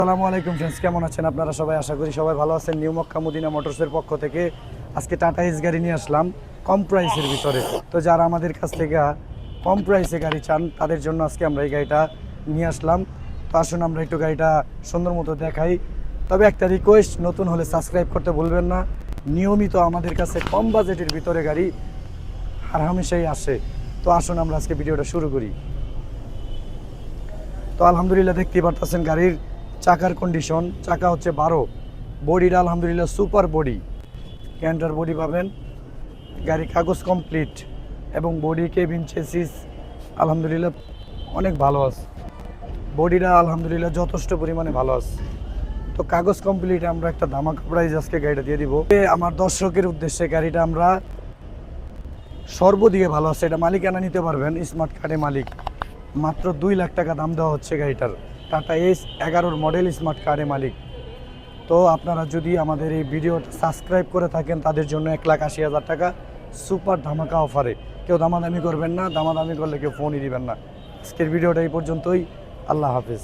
আসসালামু আলাইকুম ফ্রেন্ডস, কেমন আছেন আপনারা সবাই? আশা করি সবাই ভালো আছেন। নিউ মক্কা মদিনা মোটরসের পক্ষ থেকে আজকে টাটা এস গাড়ি নিয়ে আসলাম কম প্রাইসের ভিতরে। তো যারা আমাদের কাছ থেকে কম প্রাইসে গাড়ি চান তাদের জন্য আজকে আমরা এই গাড়িটা নিয়ে আসলাম। তো আসুন আমরা একটু গাড়িটা সুন্দর মতো দেখাই। তবে একটা রিকোয়েস্ট, নতুন হলে সাবস্ক্রাইব করতে ভুলবেন না। নিয়মিত আমাদের কাছে কম বাজেটের ভিতরে গাড়ি আর হামেশাই আসে। তো আসুন আমরা আজকে ভিডিওটা শুরু করি। তো আলহামদুলিল্লাহ দেখতেই পারতেছেন গাড়ির চাকার কন্ডিশন। চাকা হচ্ছে 12, বডিটা আলহামদুলিল্লাহ সুপার বডি, ক্যান্টার বডি পাবেন। গাড়ি কাগজ কমপ্লিট এবং বডি কেবিন চেসিস আলহামদুলিল্লাহ অনেক ভালো আছে। বডিটা আলহামদুলিল্লাহ যথেষ্ট পরিমাণে ভালো আছে। তো কাগজ কমপ্লিট আমরা একটা ধামাকা প্রাইস আজকে গাড়িটা দিয়ে দিব আমার দর্শকের উদ্দেশ্যে। গাড়িটা আমরা সর্বদিকে ভালো আছে, এটা মালিকানা নিতে পারবেন, স্মার্ট কার্ডে মালিক। মাত্র 2 লাখ টাকা দাম দেওয়া হচ্ছে গাড়িটার। টাটা এস 11 মডেল স্মার্ট কার্ডে মালিক। তো আপনারা যদি আমাদের এই ভিডিওটা সাবস্ক্রাইব করে থাকেন তাদের জন্য 1,80,000 টাকা সুপার ধামাকা অফারে। কেউ দামাদামি করবেন না, দামাদামি করলে কেউ ফোনই দিবেন না। আজকের ভিডিওটা এই পর্যন্তই। আল্লাহ হাফেজ।